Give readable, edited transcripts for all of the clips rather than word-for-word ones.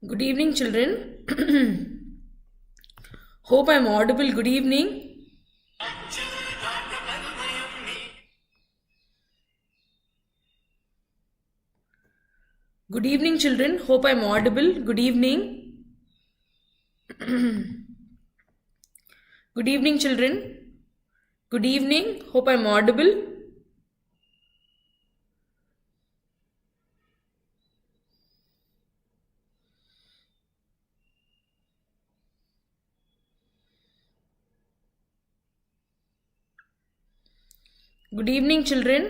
Good evening, children. Hope I am audible. Good evening. Good evening, children. Hope I am audible. Good evening. Good evening, children. Good evening. Hope I am audible. Good evening, children.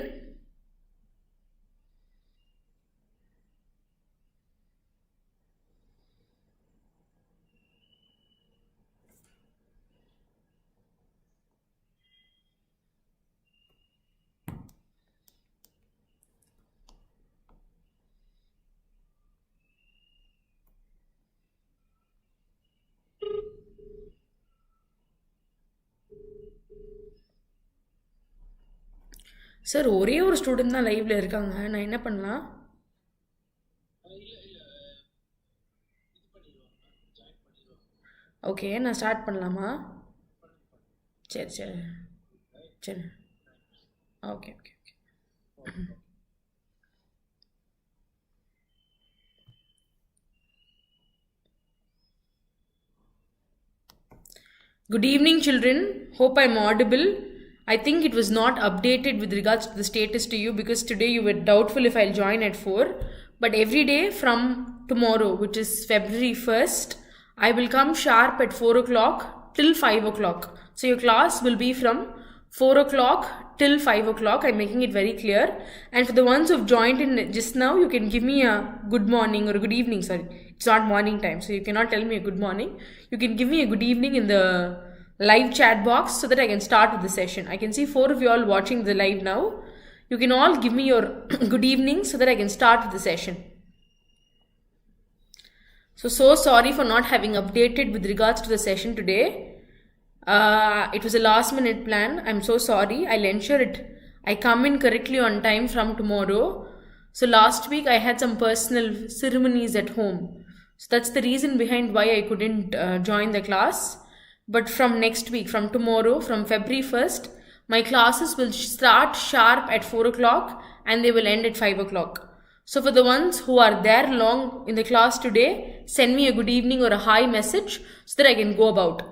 Sir ஒரே ஒரு student தான் லைவ்ல இருக்காங்க. நான் என்ன பண்ணலாம்? Okay, நான் start பண்ணலாமா? சரி சரி சரி okay okay okay. Good evening, children. Hope I am audible. I think it was not updated with regards to the status to you because today you were doubtful if I'll join at 4. But every day from tomorrow, which is February 1st, I will come sharp at 4 o'clock till 5 o'clock. So your class will be from 4 o'clock till 5 o'clock. I'm making it very clear. And for the ones who've joined in just now, you can give me a good morning or a good evening. Sorry, it's not morning time, so you cannot tell me a good morning. You can give me a good evening in the live chat box so that I can start with the session. I can see 4 of you all watching the live now. You can all give me your good evening so that I can start with the session. So sorry for not having updated with regards to the session today. It was a last minute plan. I'm so sorry. I'll ensure I come in correctly on time from tomorrow. So last week I had some personal ceremonies at home. So that's the reason behind why I couldn't join the class. But from next week, from tomorrow, from February 1st, my classes will start sharp at 4 o'clock and they will end at 5 o'clock. So for the ones who are there long in the class today, send me a good evening or a hi message so that I can go about.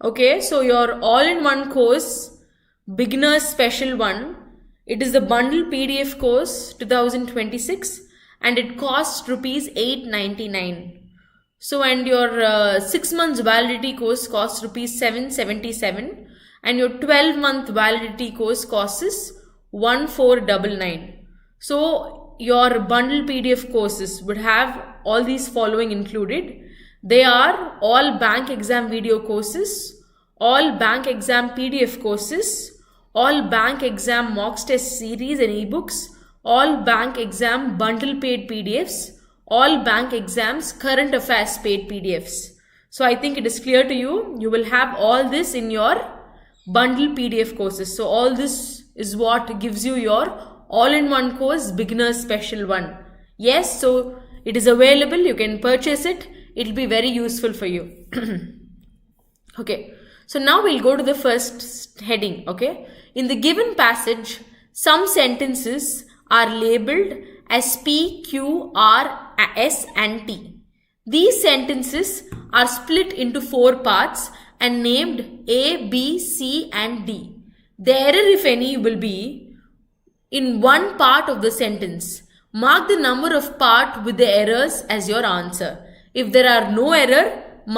Okay, so your all-in-one course, beginner's special one, it is the bundle PDF course 2026 and it costs rupees 899. So and your 6 months validity course costs rupees 777 and your 12-month validity course costs 1499. So your bundle PDF courses would have all these following included. They are all bank exam video courses, all bank exam PDF courses, all bank exam mock test series and ebooks, all bank exam bundle paid PDFs, all bank exams current affairs paid PDFs. So I think it is clear to you. You will have all this in your bundle PDF courses. So all this is what gives you your all-in-one course, beginner's special one. Yes, so it is available. You can purchase it. It will be very useful for you. Okay, so now we'll go to the first heading. Okay, in the given passage, some sentences are labeled as P, Q, R, S and T. These sentences are split into 4 parts and named A, B, C and D. The error, if any, will be in one part of the sentence. Mark the number of part with the errors as your answer. If there are no error,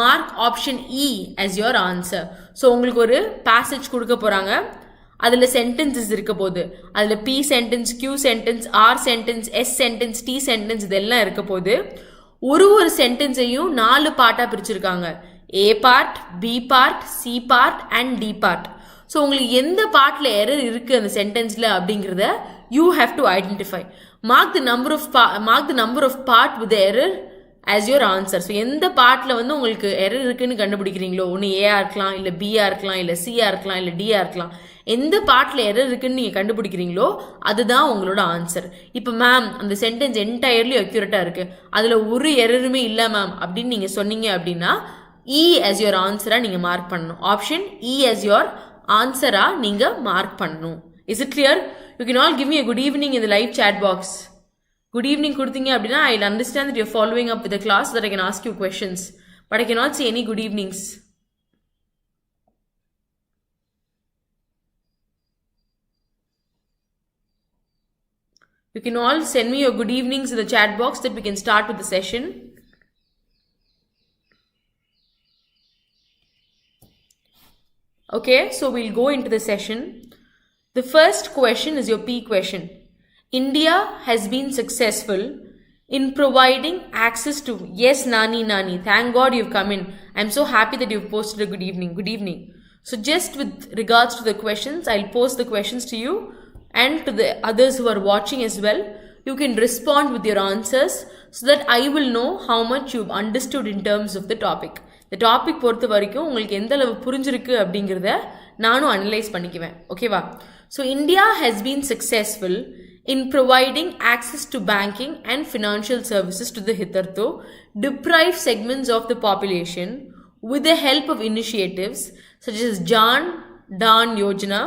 mark option E as your answer. So உங்களுக்கு ஒரு passage கொடுக்க போறாங்க. அதுல sentences இருக்க போகுது. அதுல P sentence, Q sentence, R sentence, S sentence, T sentence இதெல்லாம் இருக்க போகுது. ஒரு சென்டென்ஸையும் 4 பார்ட்டா பிரிச்சிருக்காங்க. A part, B part, C part and D part. So உங்களுக்கு எந்த பார்ட்ல எரர் இருக்கு அந்த சென்டென்ஸ்ல அப்படிங்கறத you have to identify. Mark the number of part with the error as your answer. So எந்த பார்ட்ல வந்து உங்களுக்கு எரர் இருக்குன்னு கண்டுபிடிக்கிறீங்களோ, ஒன்னு A ஆ இருக்கலாம், இல்ல B ஆ இருக்கலாம், இல்ல C ஆ இருக்கலாம், இல்ல D ஆ இருக்கலாம். எந்த பார்ட்ல எரர் இருக்குன்னு நீங்க கண்டுபிடிக்கிறீங்களோ அதுதான் உங்களோட ஆன்சர். இப்போ மேம் அந்த சென்டென்ஸ் என்டையர்லி அக்யூரேட்டா இருக்கு, அதுல ஒரு எரருமே இல்ல மேம் அப்படின்னு நீங்க சொன்னீங்க அப்படின்னா E as your answer நீங்க மார்க் பண்ணணும். Option E as your answer நீங்க மார்க் பண்ணணும். Is it clear? You can all give me a good evening in the live chat box. Good evening கொடுத்தீங்க அப்படின்னா I'll understand that you're following up with the class so that I can ask you questions. But I cannot see any good evenings. You can all send me your good evenings in the chat box that we can start with the session. Okay, so we'll go into the session. The first question is your P question. India has been successful in providing access to, yes, Nani, thank God you've come in. I'm so happy that you've posted a good evening. Good evening. So just with regards to the questions, I'll post the questions to you and to the others who are watching as well. You can respond with your answers so that I will know how much you've understood in terms of the topic. The topic பொறுத்த வரைக்கும் உங்களுக்கு எந்த அளவு புரிஞ்சிருக்கு அப்படிங்கறத நானும் analyse பண்ணிக்குவேன். ஓகேவா? So India has been successful in providing access to banking and financial services to the hitherto deprived segments of the population with the help of initiatives such as Jan Dan Yojana,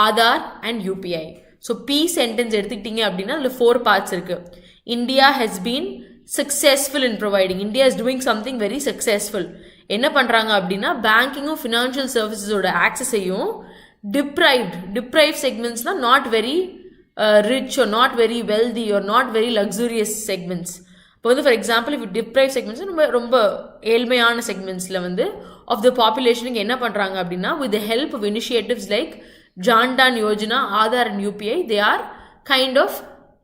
Aadhaar and UPI. So P sentence எடுத்துக்கிட்டீங்க அப்படின்னா அதுல 4 parts இருக்கு. India has been successful in providing. India is doing something very successful. என்ன பண்றாங்க அப்படின்னா பேங்கிங்கும் financial சர்வீசஸோட ஆக்சஸையும் deprived segments not very rich or not very wealthy or not very luxurious segments. இப்போ வந்து for example இப்போ deprived segments ரொம்ப ஏழ்மையான செக்மெண்ட்ஸில் வந்து of the பாப்புலேஷனுக்கு என்ன பண்ணுறாங்க அப்படின்னா with the help of initiatives like Jandan Yojana, Aadhaar and UPI, they are kind of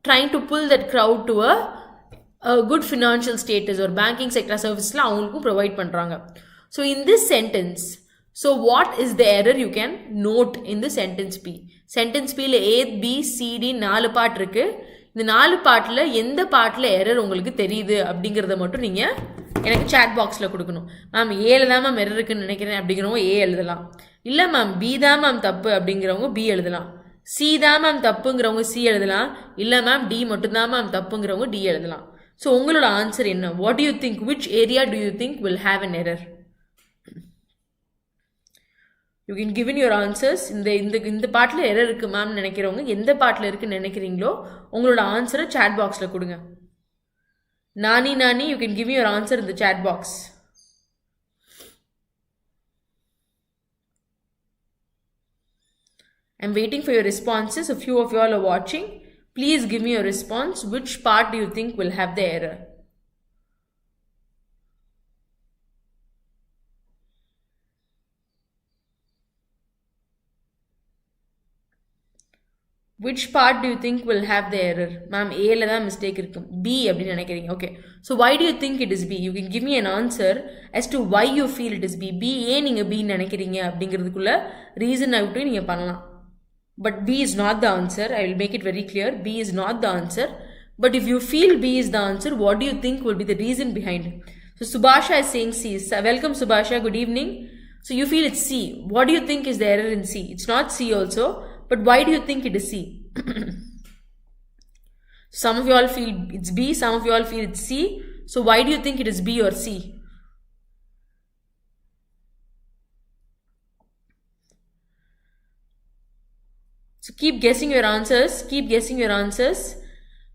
trying to pull that crowd to a good financial status or banking sector services அவங்களுக்கும் provide பண்ணுறாங்க. So in this sentence, so what is the error you can note in the sentence P? Sentence P ல A, B, C, D 4 part இருக்கு. இந்த 4 பார்ட்ல எந்த பார்ட்ல error உங்களுக்கு தெரியுது அப்படிங்கறத மட்டும் நீங்க எனக்கு சாட் பாக்ஸ்ல கொடுக்கணும். மேம் A ல தான் மேம் எரர் இருக்குன்னு நினைக்கிறேன் அப்படிங்கறவங்க A எழுதலாம். இல்ல மேம் B தான் மேம் தப்பு அப்படிங்கறவங்க B எழுதலாம். C தான் மேம் தப்புங்கறவங்க C எழுதலாம். இல்ல மேம் D மட்டும் தான் மேம் தப்புங்கறவங்க D எழுதலாம். So உங்களோட ஆன்சர் என்ன? What do you think? Which area do you think will have an error? You can give in your answers. இந்த பார்ட்ல எரர் இருக்கு மேம் நினைக்கிறவங்க எந்த பார்ட்ல இருக்குன்னு நினைக்கிறீங்களோ உங்களோட ஆன்சரை சாட் பாக்ஸ்ல கொடுங்க. நானி you can give me your answer in the chat box. I'm waiting for your responses. A few of you all are watching. Please give me your response. Which part do you think will have the error? Which part do you think will have the error? Ma'am, A la da mistake irukkum. B appdi nenaikiringa. Okay. So why do you think it is B? You can give me an answer as to why you feel it is B. B A neenga B nenaikiringa அப்படிங்கிறதுக்குள்ள reason ஆகிட்டு நீங்க பண்ணலாம். But B is not the answer. I will make it very clear. B is not the answer. But if you feel B is the answer, what do you think will be the reason behind it? So Subhasha is saying C. Welcome Subhasha. Good evening. So you feel it's C. What do you think is the error in C? It's not C also. But why do you think it is C? Some of you all feel it's B, some of you all feel it's C. So why do you think it is B or C? So keep guessing your answers. Keep guessing your answers.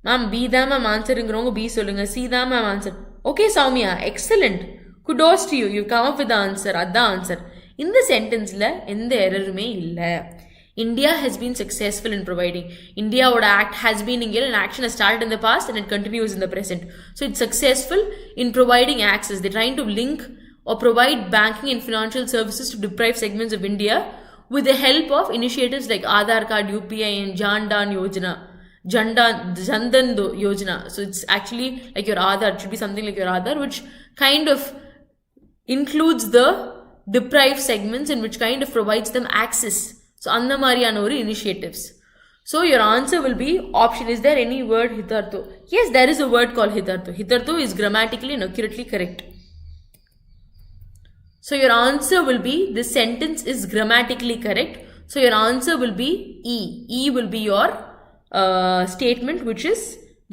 Ma'am, B da ma'am answer ingrong B solunga. C da ma'am answer. Okay, Soumya, excellent. Kudos to you. You come up with the answer. Adha answer. In the sentence la endha error me illa. India has been successful in providing. India would act has been in an action has started in the past and it continues in the present. So it's successful in providing access. They're trying to link or provide banking and financial services to deprived segments of India with the help of initiatives like Aadhaar card, UPI and Jandan Yojana. Jandan Yojana. So it's actually like your Aadhaar. It should be something like your Aadhaar, which kind of includes the deprived segments and which kind of provides them access. So அந்த மாதிரியான ஒரு initiatives. So your answer will be option. Is there any word hithartho? Yes, there is a word called hithartho. Hithartho is grammatically and accurately correct. So your answer will be, this sentence is grammatically correct. So your answer will be E. E will be your statement which is,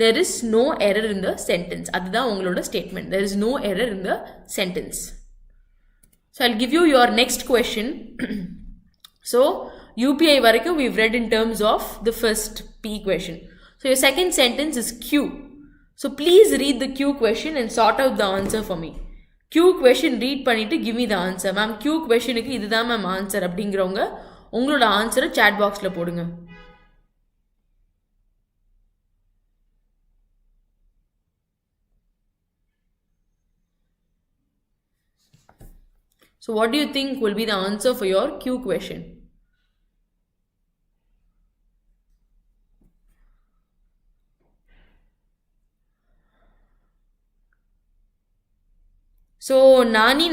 there is no error in the sentence. Adha ungaloda statement. There is no error in the sentence. So I'll give you your next question. So UPI varaiku we've read in terms of the first P question. So your second sentence is Q. So please read the Q question and sort out the answer for me. Q question read பண்ணிட்டு give me the answer. Ma'am Q question க்கு இதுதான் ma'am answer அப்படிங்கறவங்க உங்களோட ஆன்சரை chat boxல போடுங்க. So what do you think will be the answer for your Q question? So nani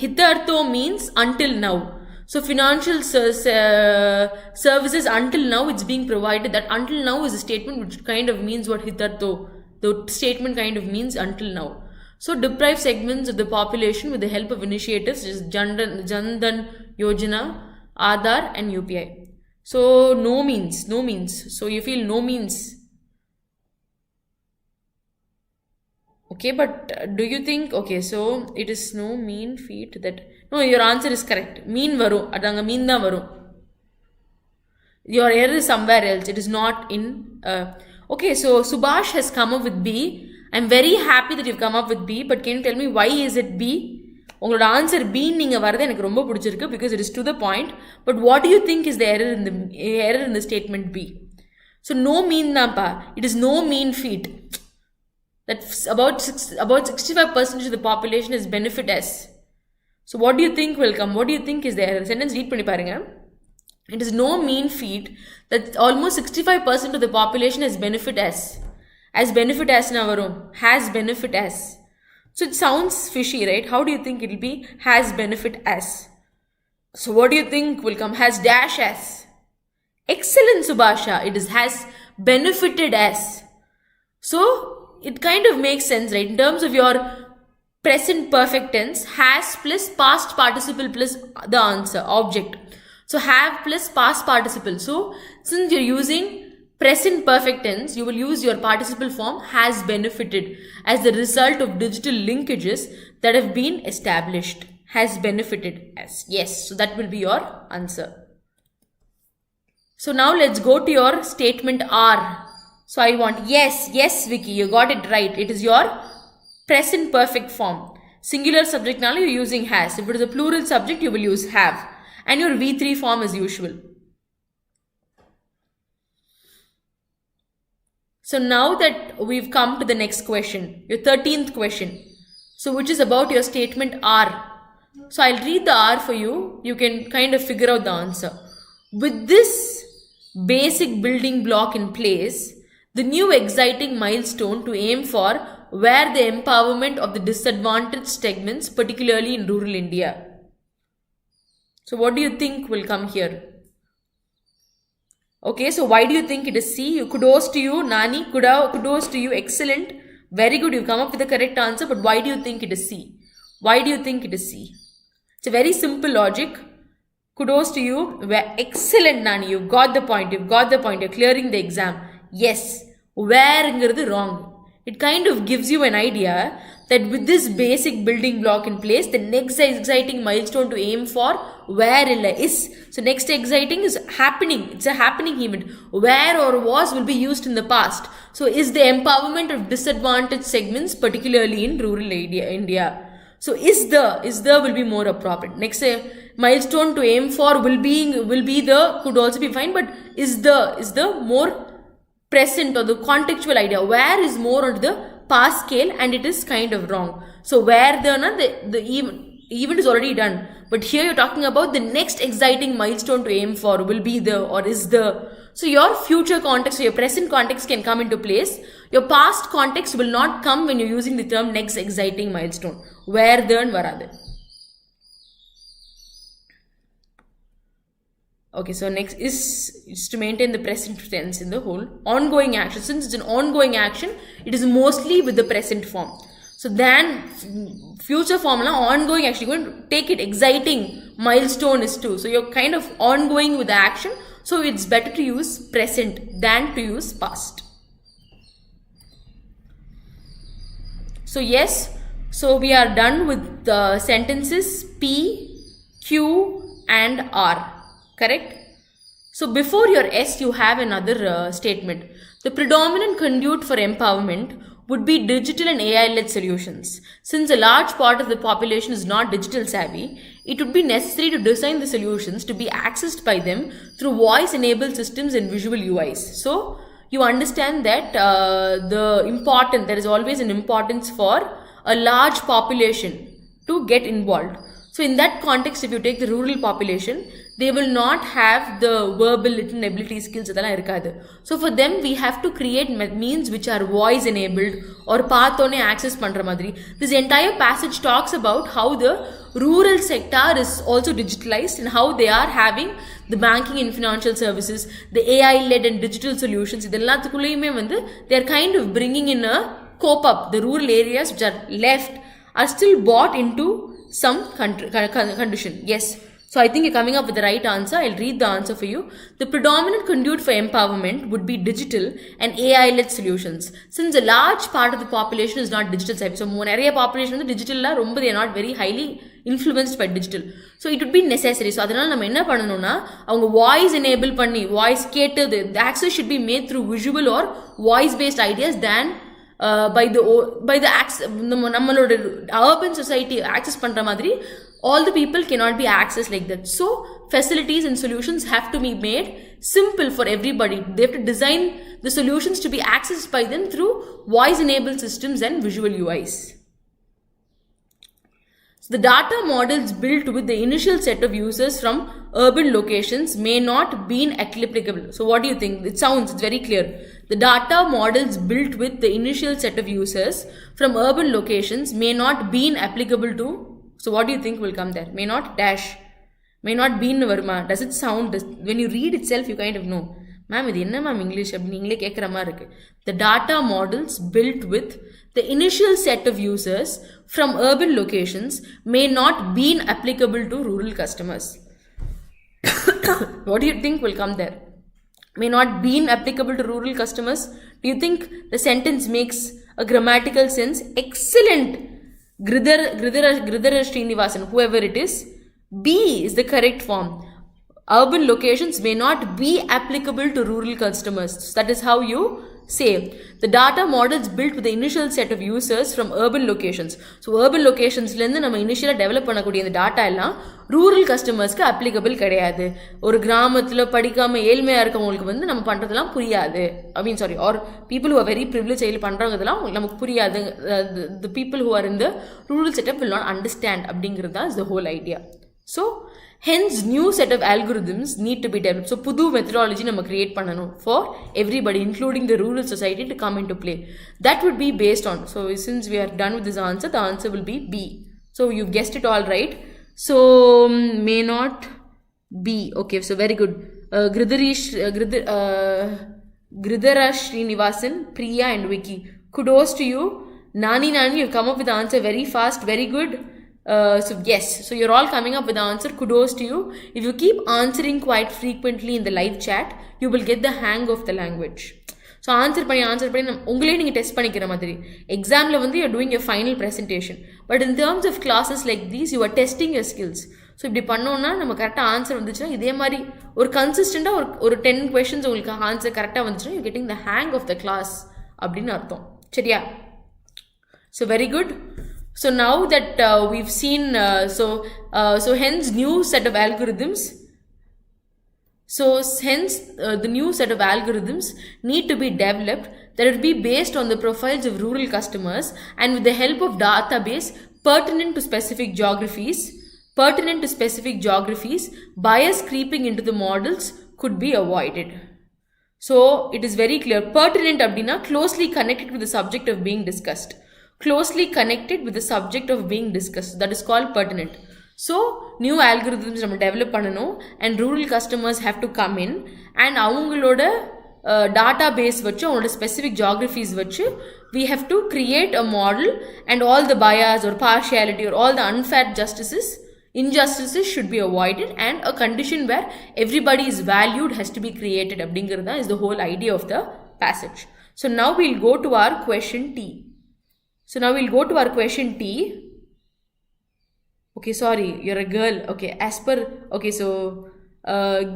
hithartho means until now. So financial services until now it's being provided. That until now is a statement which kind of means what hithartho. The statement kind of means until now. So deprived segments of the population with the help of initiatives such as Jandan Yojana, Aadhaar and UPI. So no means. So you feel no means. Okay, but do you think, okay, so it is no mean feat that, no, your answer is correct. Mean varum, adanga mean da varum. Your error is somewhere else. It is not in, okay, so Subhash has come up with B. I'm very happy that you've come up with B, but can you tell me why is it B? உங்களோட answer B நீங்க வரது எனக்கு ரொம்ப பிடிச்சிருக்கு because it is to the point. But what do you think is the error in the statement B? So no mean தான்ப்பா. It is no mean feat. That's about 65% of the population is benefit as. So what do you think will come? What do you think is the error? Sentence read பண்ணி பாருங்க. It is no mean feat that almost 65% of the population has benefit as. As benefit as na varum. Has benefit as. So it sounds fishy, right? How do you think it will be? Has benefit as. So what do you think will come? Has dash as. Excellent, Subhasha. It is has benefited as. So it kind of makes sense, right? In terms of your present perfect tense, has plus past participle plus the answer, object. So have plus past participle. So since you're using present perfect tense, you will use your participle form has benefited as the result of digital linkages that have been established. Has benefited as. Yes, so that will be your answer. So now let's go to your statement R. So I want, yes Vicky, you got it right. It is your present perfect form. Singular subject now you're using has. If it is a plural subject, you will use have. And your V3 form as usual. So now that we've come to the next question, your 13th question. So which is about your statement R. So I'll read the R for you. You can kind of figure out the answer. With this basic building block in place, the new exciting milestone to aim for were the empowerment of the disadvantaged segments, particularly in rural India. So what do you think will come here? Okay, so why do you think it is C? Kudos to you, Nani. Kudos to you. Excellent. Very good. You come up with the correct answer. But why do you think it is C? Why do you think it is C? It's a very simple logic. Kudos to you. Excellent, Nani. You've got the point. You're clearing the exam. Yes. Where is wrong? It kind of gives you an idea that with this basic building block in place, the next exciting milestone to aim for where is. So next exciting is happening. It's a happening event. Where or was will be used in the past. So is the empowerment of disadvantaged segments, particularly in rural India. So is the will be more appropriate. Next milestone to aim for will be the, could also be fine, but is the more present or the contextual idea. Where is more on the past scale and it is kind of wrong. So where the event is already done. But here you're talking about the next exciting milestone to aim for will be the or is the. So your future context or your present context can come into place. Your past context will not come when you're using the term next exciting milestone. Where the and varadu. Okay, so next is to maintain the present tense in the whole. Ongoing action. Since it's an ongoing action, it is mostly with the present form. So then future form, ongoing action, you're going to take it exciting. Milestone is too. So you're kind of ongoing with the action. So it's better to use present than to use past. So yes, so we are done with the sentences P, Q and R. Correct? So before your S, you have another statement. The predominant conduit for empowerment would be digital and AI-led solutions. Since a large part of the population is not digital savvy, it would be necessary to design the solutions to be accessed by them through voice-enabled systems and visual UIs. So you understand that there is always an importance for a large population to get involved. So in that context, if you take the rural population, they will not have the verbal written ability skills. So for them, we have to create means which are voice enabled or path on access pandra madri. This entire passage talks about how the rural sector is also digitalized and how they are having the banking and financial services, the AI-led and digital solutions. They are kind of bringing in a cope up. The rural areas which are left are still bought into some condition. Yes. So I think you're coming up with the right answer. I'll read the answer for you. The predominant conduit for empowerment would be digital and AI-led solutions. Since a large part of the population is not digital savvy. So area population is digital, they are not very highly influenced by digital. So it would be necessary. So adhanal nama enna pannanumna voice enable panni, voice cater, the access should be made through visual or voice based ideas than by the access, urban society access pandra madri. All the people cannot be accessed like that. So facilities and solutions have to be made simple for everybody. They have to design the solutions to be accessed by them through voice enabled systems and visual UIs. So the data models built with the initial set of users from urban locations may not be applicable. So what do you think? It's very clear. The data models built with the initial set of users from urban locations may not be applicable to. So what do you think will come there? May not dash. May not be in Varma. Does it sound, when you read itself, you kind of know. Ma'am, this is English. The data models built with the initial set of users from urban locations may not be applicable to rural customers. What do you think will come there? May not be applicable to rural customers. Do you think the sentence makes a grammatical sense? Excellent. Gridhara Srinivasan, whoever it is. B is the correct form. Urban locations may not be applicable to rural customers. That is how you say. The data models built with the initial set of users from urban locations. So urban locations நம்ம initially develop பண்ணக்கூடிய இந்த data எல்லாம் rural customers க்கு applicable கிடையாது. ஒரு கிராமத்துல படிக்காம ஏழ்மையா இருக்கவங்களுக்கு நம்ம பண்றதெல்லாம் புரியாது. Or people who are very privileged பண்றவங்கதெல்லாம் நமக்கு புரியாது. The people who are in the rural setup will not understand அப்படிங்கிறது is the whole idea. So hence new set of algorithms need to be developed. So pudu methodology nama create pannanum for everybody including the rural society to come into play. That would be based on. So since we are done with this answer, the answer will be B. So you've guessed it all right. So may not be. Okay, so very good. Gridhara Srinivasan, Priya and Vicky. Kudos to you. Nani, you've come up with the answer very fast. Very good. So yes, so you're all coming up with the answer. Kudos to you. If you keep answering quite frequently in the live chat, you will get the hang of the language. So answer பண்ணி உங்களே நீங்க test பண்ணிக்கிற மாதிரி எக்ஸாம்ல you're doing your final presentation, but in terms of classes like these you are testing your skills. So இப்படி பண்ணோம்னா நம்ம கரெக்டா ஆன்சர் வந்துச்சுன்னா இதே மாதிரி ஒரு கன்சிஸ்டண்டா ஒரு 10 questions உங்களுக்கு ஆன்சர் கரெக்டா வந்துச்சுன்னா you're getting the hang of the class அப்படின்னு அர்த்தம். சரியா? So very good. So now that we've seen, so hence new set of algorithms. So hence the new set of algorithms need to be developed that would be based on the profiles of rural customers and with the help of database pertinent to specific geographies, bias creeping into the models could be avoided. So it is very clear. Pertinent abdina closely connected with the subject of being discussed. Closely connected with the subject of being discussed. That is called pertinent. So new algorithms நம்ம develop பண்ணணும் and rural customers have to come in and அவங்களோட database வச்சு அவங்களோட specific geographies வச்சு we have to create a model and all the bias or partiality or all the unfair injustices should be avoided and a condition where everybody is valued has to be created அப்படிங்கிறது is the whole idea of the passage. So now we'll go to our question T. Okay, sorry, you're a girl. Okay, as per, okay, so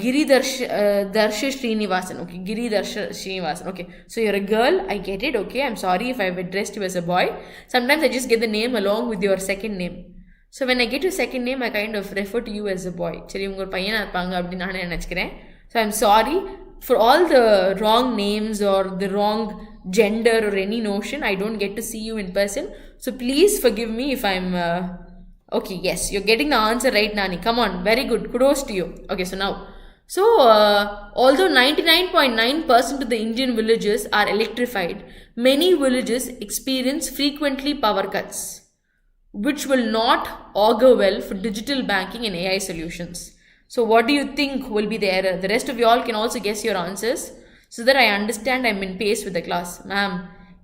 Giri Darsha Srinivasan. Okay, Giri Darsha Srinivasan. Okay, so you're a girl. I get it. Okay, I'm sorry if I've addressed you as a boy. Sometimes I just get the name along with your second name. So when I get your second name, I kind of refer to you as a boy. So I'm sorry for all the wrong names or the wrong gender or any notion. I don't get to see you in person. So please forgive me if I'm... Okay, yes, you're getting the answer right, Nani. Come on, very good. Kudos to you. Okay, so now... So, although 99.9% of the Indian villages are electrified, many villages experience frequently power cuts, which will not augur well for digital banking and AI solutions. So what do you think will be the error? The rest of you all can also guess your answers so that I understand I'm in pace with the class. Ma'am,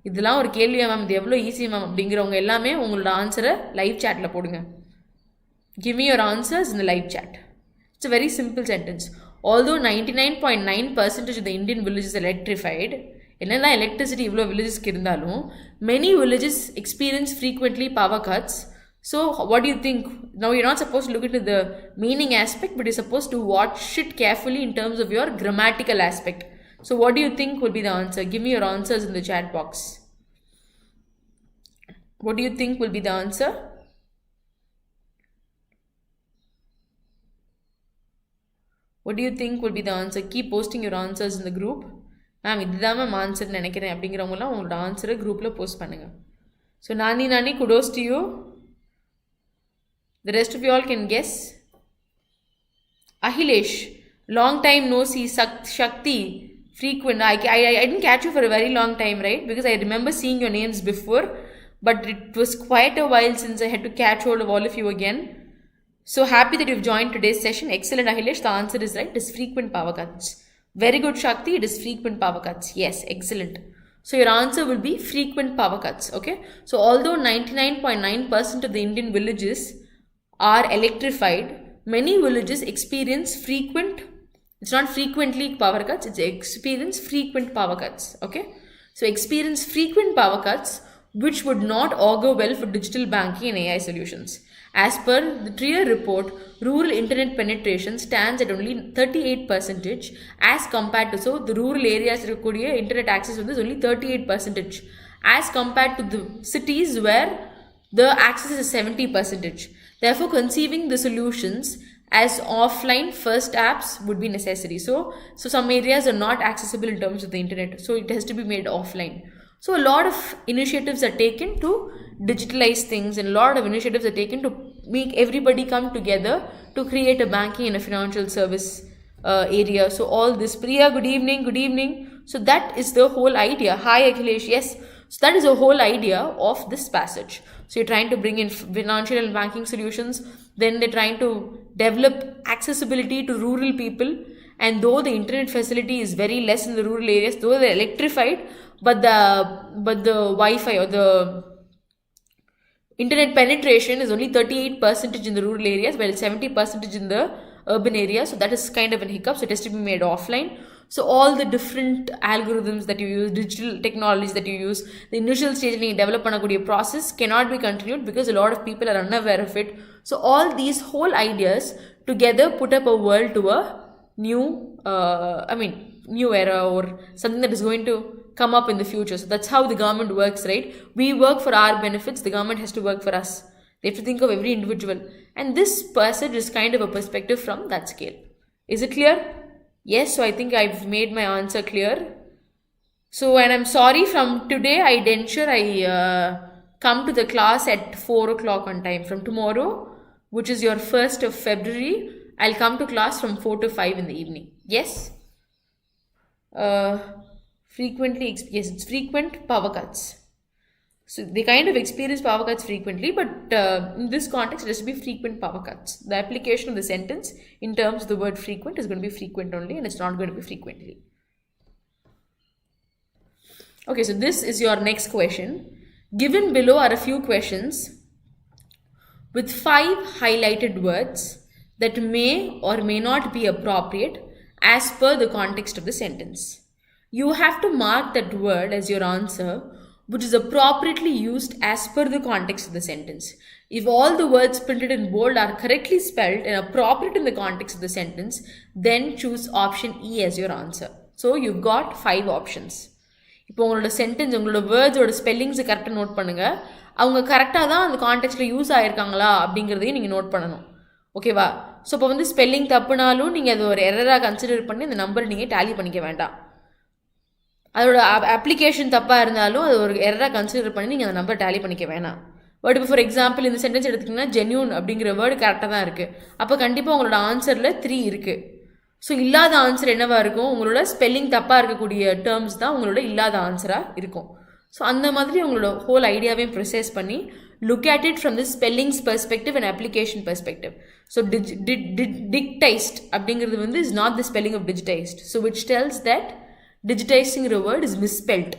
இதெல்லாம் ஒரு கேள்வியா ma'am, இது எவ்வளோ easy ma'am அப்படிங்கிறவங்க எல்லாமே உங்களோட ஆன்சரை live சாட்டில் போடுங்க. Give me your answers in the live chat. It's a very simple sentence. Although 99.9% of the Indian villages are electrified, என்னெல்லாம் electricity இவ்வளோ villagesக்கு இருந்தாலும் many villages experience frequently power cuts. So what do you think? Now you're not supposed to look into the meaning aspect, but you're supposed to watch it carefully in terms of your grammatical aspect. So what do you think will be the answer? Give me your answers in the chat box. What do you think will be the answer? What do you think will be the answer? Keep posting your answers in the group. Ma'am இதுதான் ma'am answer நினைக்கிறேன் அப்படிங்கிறவங்களாம் உங்களோட ஆன்சரை குரூப்பில் post பண்ணுங்கள். So Nani kudos to you. The rest of you all can guess. Ahilesh, long time no see. Shakti, frequent. I didn't catch you for a very long time, right? Because I remember seeing your names before, but it was quite a while since I had to catch hold of all of you again. So happy that you've joined today's session. Excellent, Ahilesh. The answer is right. It is frequent power cuts. Very good, Shakti. It is frequent power cuts. Yes, excellent. So your answer will be frequent power cuts. Okay. So although 99.9% of the Indian villages are electrified, many villages experience it's not frequently power cuts, it's experience frequent power cuts. Okay. So experience frequent power cuts which would not augur well for digital banking and AI solutions. As per the Trier report, rural internet penetration stands at only 38% as compared to, so the rural areas internet access is only 38% as compared to the cities where the access is 70%. Therefore, conceiving the solutions as offline first apps would be necessary. So some areas are not accessible in terms of the internet. So it has to be made offline. So a lot of initiatives are taken to digitalize things, and a lot of initiatives are taken to make everybody come together to create a banking and a financial service area. So all this, Priya, good evening. So that is the whole idea. Hi Akhilesh, yes. So that is the whole idea of this passage. So you're trying to bring in financial and banking solutions, then they're trying to develop accessibility to rural people, and though the internet facility is very less in the rural areas, though they're electrified, but the Wi-Fi or the internet penetration is only 38% in the rural areas, while 70% in the urban areas. So that is kind of an hiccup. So it has to be made offline. So all the different algorithms that you use, digital technologies that you use, the initial stage in development process cannot be continued because a lot of people are unaware of it. So all these whole ideas together put up a world to a new era or something that is going to come up in the future. So that's how the government works, right? We work for our benefits. The government has to work for us. They have to think of every individual. And this passage is kind of a perspective from that scale. Is it clear? Yes, so I think I've made my answer clear. So, and I'm sorry, from today I'd ensure I come to the class at 4 o'clock on time. From tomorrow, which is your 1st of February, I'll come to class from 4 to 5 in the evening. Yes? Yes, it's frequent power cuts. So they kind of experience power cuts frequently, but in this context, it has to be frequent power cuts. The application of the sentence in terms of the word frequent is going to be frequent only, and it's not going to be frequently. Okay, so this is your next question. Given below are a few questions with 5 highlighted words that may or may not be appropriate as per the context of the sentence. You have to mark that word as your answer, which is appropriately used as per the context of the sentence. If all the words printed in bold are correctly spelled and appropriate in the context of the sentence, then choose option E as your answer. So you've got 5 options. இப்போ உங்களோட sentence உங்களோட வேர்ட்ஸோட ஸ்பெல்லிங்ஸை கரெக்டாக note பண்ணுங்கள். அவங்க கரெக்டாக தான் அந்த கான்டெக்ஸ்ட்டில் use ஆகிருக்காங்களா அப்படிங்கிறதையும் நீங்கள் நோட் பண்ணணும். ஓகேவா? ஸோ இப்போ வந்து ஸ்பெல்லிங் தப்புனாலும் நீங்கள் அது ஒரு எரராக கன்சிடர் பண்ணி அந்த நம்பர் நீங்கள் டேலி பண்ணிக்க வேண்டாம். அதோட அப்ளிகேஷன் தப்பாக இருந்தாலும் அது ஒரு எரராக கன்சிடர் பண்ணி நீங்கள் அந்த நம்பர் டேலி பண்ணிக்க வேணாம். பட் இப்போ ஃபார் எக்ஸாம்பிள் இந்த சென்டென்ஸ் எடுத்திங்கன்னா ஜென்யூன் அப்படிங்கிற வேர்டு கரெக்டாக தான் இருக்குது. அப்போ கண்டிப்பாக உங்களோட ஆன்சரில் 3 இருக்குது. ஸோ இல்லாத ஆன்சர் என்னவாக இருக்கும்? உங்களோட ஸ்பெல்லிங் தப்பாக இருக்கக்கூடிய டேர்ம்ஸ் தான் உங்களோட இல்லாத ஆன்சராக இருக்கும். ஸோ அந்த மாதிரி உங்களோட ஹோல் ஐடியாவையும் ப்ரொசஸ் பண்ணி look at it from the spellings perspective and application perspective. So digitized அப்படிங்கிறது வந்து is not the spelling of digitized. So which tells that digitizing a word is misspelled.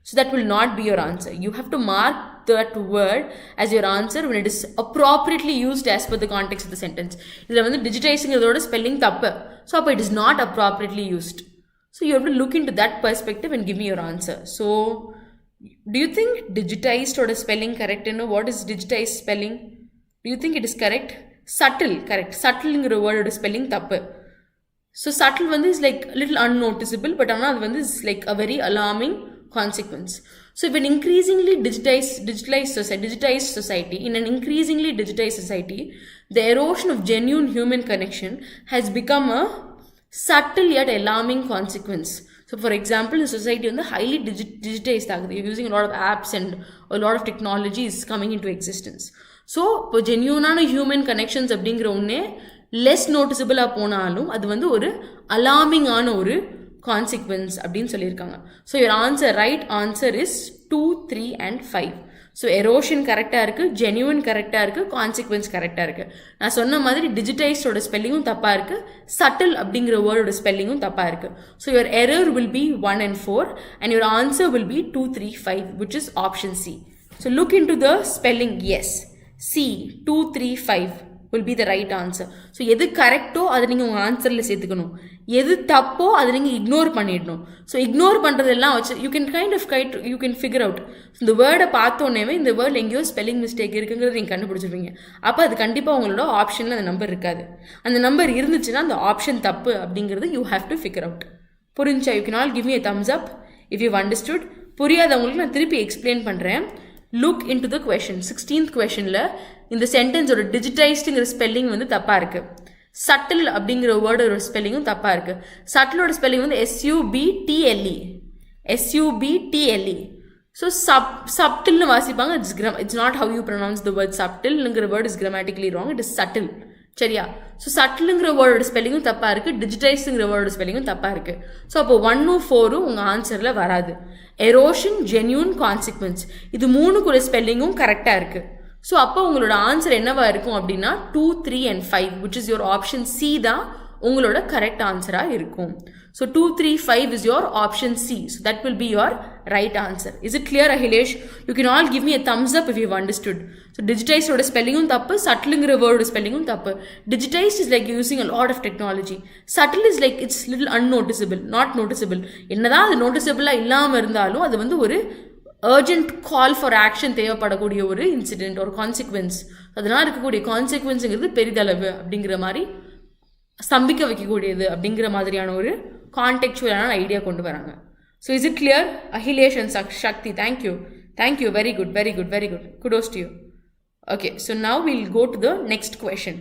So that will not be your answer. You have to mark that word as your answer when it is appropriately used as per the context of the sentence. Idhula vandu digitizing oda spelling thappu. So appo it is not appropriately used. So you have to look into that perspective and give me your answer. So do you think digitized oda spelling correct? You know what is digitized spelling? Do you think it is correct? Subtle, correct. Subtle ingra word oda spelling thappu. So subtle one is like a little unnoticeable, but another one is like a very alarming consequence. So if an increasingly digitized society, in an increasingly digitized society, the erosion of genuine human connection has become a subtle yet alarming consequence. So for example, the society is highly digitized. You're using a lot of apps and a lot of technology is coming into existence. So genuine human connections அப்படிங்கிற ஒன்னே less நோட்டிசபிளாக போனாலும் அது வந்து ஒரு அலார்மிங்கான ஒரு consequence அப்படின்னு சொல்லியிருக்காங்க. So your answer, right answer is 2, 3 and 5. So erosion கரெக்டாக இருக்குது, ஜென்யூன் கரெக்டாக இருக்குது, கான்சிக்வன்ஸ் கரெக்டாக இருக்குது. நான் சொன்ன மாதிரி டிஜிட்டைஸ்டோட ஸ்பெல்லிங்கும் தப்பாக இருக்குது, சட்டில் அப்படிங்கிற வேர்டோட ஸ்பெல்லிங்கும் தப்பாக இருக்குது. So your error will be 1 and 4 and your answer will be 2, 3, 5, which is option C. So look into the spelling. Yes, C, 2, 3, 5 will be the right answer. So எது கரெக்டோ அதை நீங்கள் உங்கள் ஆன்சரில் சேர்த்துக்கணும், எது தப்போ அதை நீங்கள் இக்னோர் பண்ணிடணும். ஸோ இக்னோர் பண்ணுறதெல்லாம் வச்சு யூ கேன் ஃபிகர் அவுட். இந்த வேர்டை பார்த்தோன்னே இந்த வேர்டில் எங்கேயோ ஸ்பெல்லிங் மிஸ்டேக் இருக்குங்கிறது நீங்கள் கண்டுபிடிச்சிருவீங்க. அப்போ அது கண்டிப்பாக உங்களோட ஆப்ஷனில் அந்த நம்பர் இருக்காது. அந்த நம்பர் இருந்துச்சுன்னா அந்த ஆப்ஷன் தப்பு அப்படிங்கிறது you have to figure out. புரிஞ்சா? You can all give me a thumbs up if you've understood. புரியாதவங்களுக்கு நான் திருப்பி எக்ஸ்பிளைன் பண்ணுறேன். Look into the question. 16th கொஷனில் இந்த சென்டென்ஸோட டிஜிட்டைஸ்டுங்கிற ஸ்பெல்லிங் வந்து தப்பாக இருக்குது. சட்டில் அப்படிங்கிற வேர்டோட ஸ்பெல்லிங்கும் தப்பாக இருக்குது. சட்டிலோட ஸ்பெல்லிங் வந்து SUBTLE. ஸோ சப்டில்னு வாசிப்பாங்க. It's not how you pronounce the word சப்டில்ங்கிற word is grammatically wrong. It is subtle. சரியா? ஸோ சட்டிலுங்கிற வேர்டோட ஸ்பெல்லிங்கும் தப்பாக இருக்குது, டிஜிட்டைஸுங்கிற வேர்டோட ஸ்பெல்லிங்கும் தப்பாக இருக்குது. ஸோ அப்போ 1, 4 உங்கள் ஆன்சரில் வராது. எரோஷன், ஜென்யூன், கான்சிக்வன்ஸ் இது 3 கூட ஸ்பெல்லிங்கும் கரெக்டாக இருக்குது. ஸோ அப்போ உங்களோட ஆன்சர் என்னவா இருக்கும் அப்படின்னா 2, 3 and 5, which is your option C தான் உங்களோட கரெக்ட் ஆன்சராக இருக்கும். So 2, 3, 5 is your option C. So that will be your right answer. Is it clear, Ahilesh? You can all give me a thumbs up if you've understood. So digitized ஓட ஸ்பெல்லிங்கும் தப்பு, சட்டிலுங்கிற வேர்டோட ஸ்பெல்லிங்கும் தப்பு. Digitized is like using a lot of technology. Subtle is like it's little unnoticeable, not noticeable. என்னதான் அது நோட்டிசபிளாக இல்லாமல் இருந்தாலும் அது வந்து ஒரு அர்ஜென்ட் கால் ஃபார் ஆக்ஷன் தேவைப்படக்கூடிய ஒரு இன்சிடென்ட், ஒரு கான்சிக்வன்ஸ். அதனால் இருக்கக்கூடிய கான்சிக்வன்ஸுங்கிறது பெரிதளவு அப்படிங்கிற மாதிரி ஸ்தம்பிக்க வைக்கக்கூடியது அப்படிங்கிற மாதிரியான ஒரு கான்டெக்சுவலான ஐடியா கொண்டு வராங்க. So is it clear? Akhilesh and Shakti, thank you, very good, kudos to you. Okay, so now will go to the next question.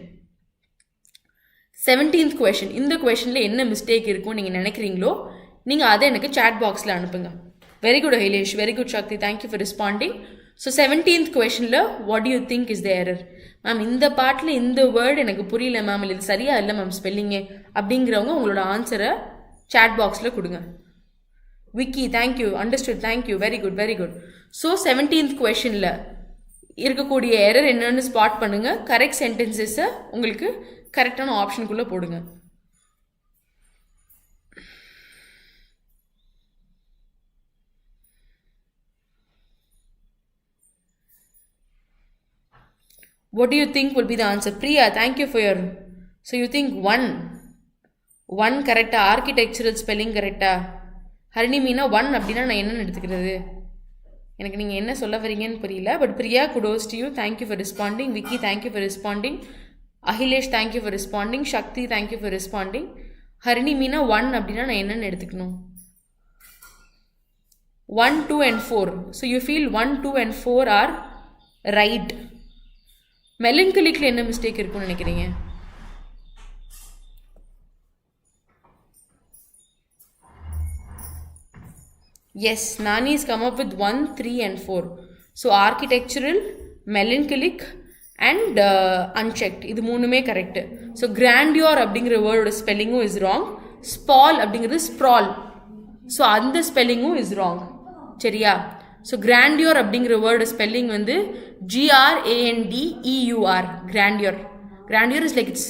17th question. இந்த கொஷனில் என்ன மிஸ்டேக் இருக்கும்னு நீங்கள் நினைக்கிறீங்களோ நீங்கள் அதை எனக்கு சாட் பாக்ஸில் அனுப்புங்க. Very good, Ahilesh. Very good, Shakti. Thank you for responding. So 17th question, what do you think is the error? Ma'am, இந்த பாட்டில் இந்த வேர்டு எனக்கு புரியல மேம், இது சரியா இல்லை மேம் ஸ்பெல்லிங்கே அப்படிங்கிறவங்க உங்களோட ஆன்சரை சாட் பாக்ஸில் கொடுங்க. Vicky, thank you. Understood. Thank you. Very good. Very good. So 17th questionல இருக்கக்கூடிய எரர் என்னன்னு ஸ்பாட் பண்ணுங்க. கரெக்ட் சென்டென்சஸை உங்களுக்கு கரெக்டான ஆப்ஷனுக்குள்ள போடுங்க. What do you think will be the answer? Priya, thank you for your... So you think one correct, architectural spelling correct. Harini Meena 1 அப்படின்னா நான் என்னன்னு எடுத்துக்கிறது? எனக்கு நீங்கள் என்ன சொல்ல வரீங்கன்னு புரியல. But Priya, kudos to you. Thank you for responding. Vicky, thank you for responding. Ahilesh, thank you for responding. Shakti, thank you for responding. Harini Meena 1 அப்படின்னா நான் என்னன்னு எடுத்துக்கணும்? 1, 2 and 4. So you feel 1, 2 and 4 are right. மெலங்கலிக்கில் என்ன மிஸ்டேக் இருக்குன்னு நினைக்கிறீங்க? Yes, Nani has come up with 1, 3 and 4. So architectural, melancholic and unchecked. இது மூணுமே correct. So grandeur அப்படிங்கிற வேர்டோட ஸ்பெல்லிங்கும் இஸ் ராங். ஸ்பால் அப்படிங்கிறது ஸ்ப்ரால். ஸோ அந்த ஸ்பெல்லிங்கும் இஸ் ராங். சரியா? ஸோ grandeur அப்படிங்கிற வேர்டோட ஸ்பெல்லிங் வந்து GRANDEUR. grandeur. Grandeur is like it's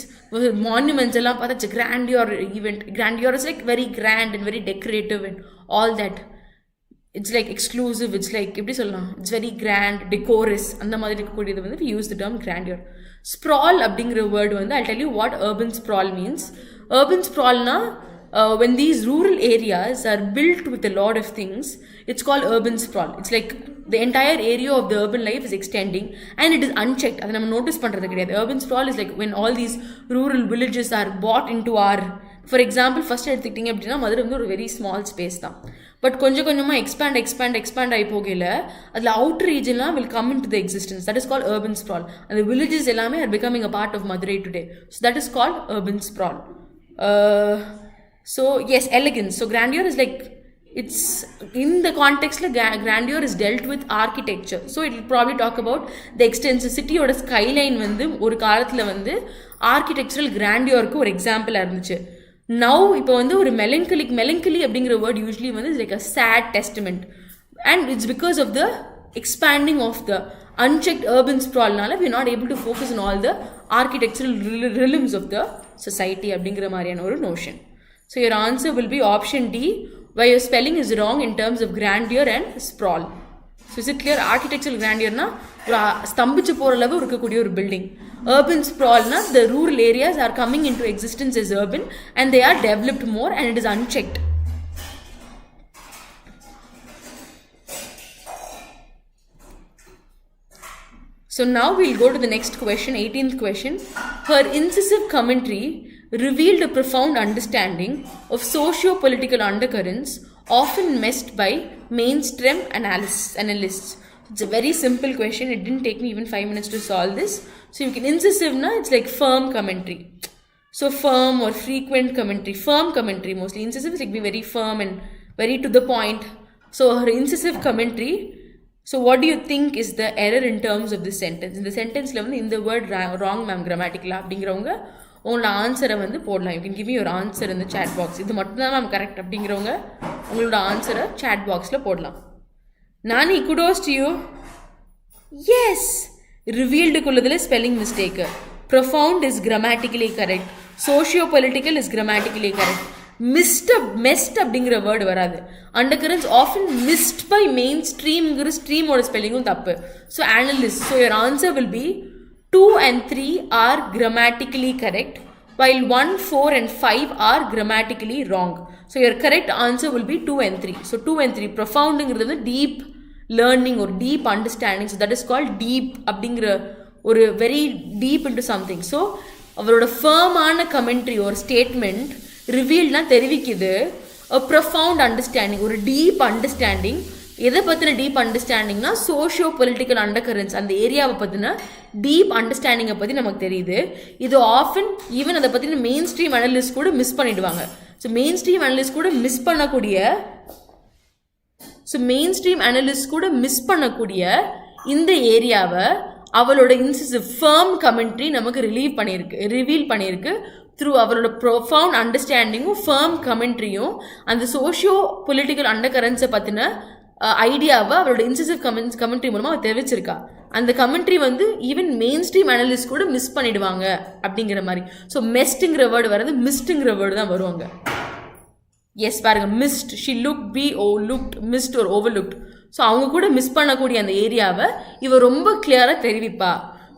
monuments எல்லாம் பார்த்தா it's a grandeur event. Grandeur is like very grand and very decorative and all that. It's like exclusive. It's like எப்படி சொல்லலாம்? It's very grand, decorous. அந்த மாதிரி இருக்கக்கூடியது வந்து we use the term grandeur. Sprawl அப்படிங்கிற word வந்து I'll tell you what urban sprawl means. Urban sprawlனா when these rural areas are built with a lot of things, it's called urban sprawl. It's like the entire area of the urban life is extending and it is unchecked. அதை நம்ம notice பண்ணுறது கிடையாது. Urban sprawl is like when all these rural villages are bought into our... For example, first எடுத்துக்கிட்டிங்க அப்படின்னா மதுரை வந்து ஒரு very small space தான். But கொஞ்சம் கொஞ்சமாக எக்ஸ்பேண்ட் ஆகி போகல அதில் அவுட்டர் ரீஜன்லாம் will come into the existence. That is call urban sprawl. அந்த வில்லேஜஸ் எல்லாமே are becoming a part of Madurai today. So that is call urban sprawl. So yes, elegance. So grandeur is like, it's in the context like grandeur is dealt with architecture. So it will probably talk about the extensity or the skyline வந்து ஒரு காலத்தில் வந்து architectural grandeur-க்கு ஒரு எக்ஸாம்பிளாக இருந்துச்சு. Now இப்போ வந்து ஒரு melancholy அப்படிங்கிற வேர்ட் யூஸ்வலி வந்து it's like a sad testament, and it's because of the expanding of the unchecked urban sprawlனால we are not able to focus on all the architectural realms of the society அப்படிங்கிற மாதிரியான ஒரு notion. So your answer will be option D, where your spelling is wrong in terms of grandeur and sprawl. So is it clear? Architectural grandeur na ஸ்தம்பிச்சு போற அளவு இருக்கக்கூடிய ஒரு building. Urban sprawl na the rural areas are coming into existence as urban and they are developed more and it is unchecked. So now we'll go to the next question, 18th question. Her incisive commentary revealed a profound understanding of socio-political undercurrents often missed by mainstream analysts. It's a very simple question. It didn't take me even 5 minutes to solve this. So you can incisive na, it's like firm commentary. So firm or frequent commentary. Firm commentary mostly. Incisive is like be very firm and very to the point. So her incisive commentary. So what do you think is the error in terms of this sentence? In the sentence la in the word wrong ma'am grammatically அப்படிங்கறவங்க உங்களோட ஆன்சரை வந்து போடலாம். You can give me your answer இந்த chat box. இது மட்டும் தான் ma'am correct அப்படிங்கிறவங்க உங்களோட ஆன்சரை சேட் பாக்ஸில் போடலாம். Nani, kudos to you. Yes, ரிவீல்டுக்குள்ளதில் spelling mistake. Profound is grammatically correct. Socio political is grammatically correct. Messed அப்படிங்கிற வேர்டு வராது. Undercurrents often missed by main ஸ்ட்ரீம்ங்கிற ஸ்ட்ரீமோட ஸ்பெல்லிங்கும் தப்பு. So analyst. So your answer will be 2 and 3 are grammatically correct, while 1, 4 and 5 are grammatically wrong. So your correct answer will be 2 and 3. So 2 and 3. Profound is deep learning or deep understanding. So that is called deep அப்படிங்கிற ஒரு very deep into something. So அவரோட firm-ஆன commentary or statement revealed-னா தெரிவிக்குது a profound understanding, ஒரு deep understanding. எதை பற்றின deep அண்டர்ஸ்டாண்டிங்னா socio political அண்டர்கரன்ஸ், அந்த ஏரியாவை பற்றின deep அண்டர்ஸ்டாண்டிங்கை பற்றி நமக்கு தெரியுது. இது ஆஃபன் ஈவன் அதை பற்றின மெயின் ஸ்ட்ரீம் அனலிஸ்ட் கூட மிஸ் பண்ணிடுவாங்க. ஸோ மெயின் ஸ்ட்ரீம் அனலிஸ்ட் கூட மிஸ் பண்ணக்கூடிய இந்த ஏரியாவை அவளோட இன்சிசிவ் ஃபர்ம் கமெண்ட்ரி நமக்கு ரிவீல் பண்ணியிருக்கு. through our profound understanding of firm commentary and the socio-political undercurrents pathina idea அவரோட incisive commentary மூலமா தெரிவிச்சிருக்கா. அந்த கமெண்ட்ரி வந்து ஈவன் மெயின் ஸ்ட்ரீம் அனலிஸ்ட் கூட மிஸ் பண்ணிடுவாங்க அப்படிங்கிற மாதிரி. ஸோ மெஸ்ட்டுங்கிற வேர்டு வர்றது மிஸ்ட்டுங்கிற வேர்டு தான் வருவாங்க. எஸ் பாருங்க, missed, she look, B O looked, missed ஒரு ஓவர்லுக்ட். ஸோ அவங்க கூட மிஸ் பண்ணக்கூடிய அந்த ஏரியாவை இவ ரொம்ப கிளியராக தெரிவிப்பா.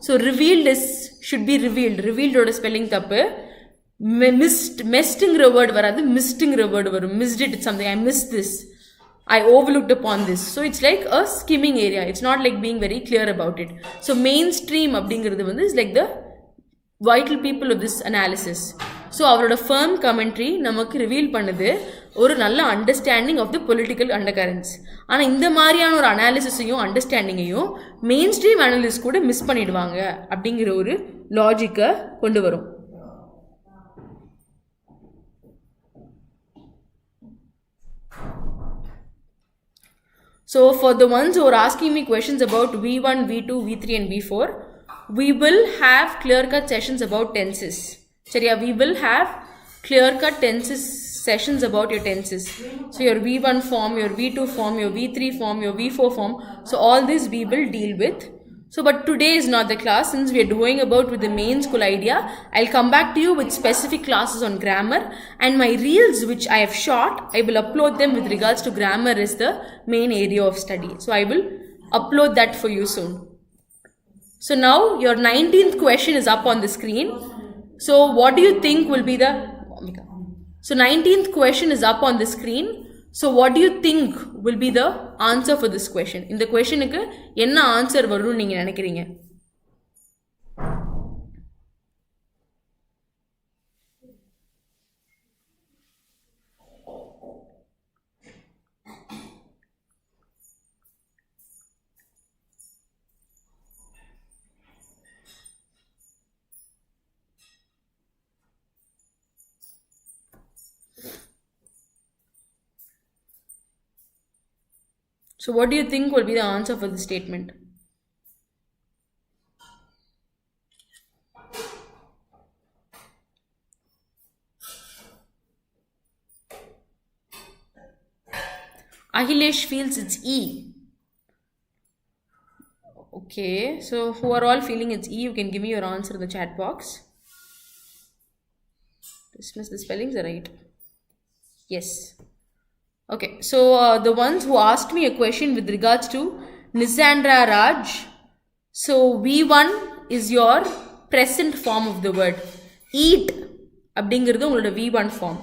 So revealed is should be revealed, ரிவீல்டோட ஸ்பெல்லிங் தப்பு. மெஸ்ட்டுங்கிற வேர்டு வராது, மிஸ்ட்டுங்கிற வேர்டு வரும். Missed it something, I miss this, I overlooked upon this. So it's like a skimming area. It's not like being very clear about it. So mainstream அப்படிங்கிறது வந்து is like the vital people of this analysis. So அவரோட firm commentary நமக்கு reveal பண்ணுது ஒரு நல்ல understanding of the political undercurrents. ஆனால் இந்த மாதிரியான ஒரு அனாலிசிஸையும் அண்டர்ஸ்டாண்டிங்கையும் மெயின் ஸ்ட்ரீம் அனாலிசிஸ் கூட மிஸ் பண்ணிடுவாங்க அப்படிங்கிற ஒரு லாஜிக்கை கொண்டு வரும். So for the ones who are asking me questions about V1, V2, V3 and V4, we will have clear-cut sessions about tenses. Chariya, we will have clear-cut tenses sessions about your tenses. So your V1 form, your V2 form, your V3 form, your V4 form. So all this we will deal with. So but today is not the class, since we are doing about with the main school idea. I'll come back to you with specific classes on grammar, and my reels which I have shot, I will upload them with regards to grammar is the main area of study. So I will upload that for you soon. So now your 19th question is up on the screen. So what do you think will be the 19th question is up on the screen. So what do you think will be the answer for this question? இந்த questionக்கு என்ன answer வரும்னு நீங்க நினைக்கிறீங்க? So what do you think will be the answer for this statement? Ahilesh feels it's E. Okay, so who are all feeling it's E, you can give me your answer in the chat box. Dismiss the spellings, right? Yes. Okay, so the ones who asked me a question with regards to Nisandra Raj. So V1 is your present form of the word. Eat அப்படிங்கிறது உங்களோட V1 form.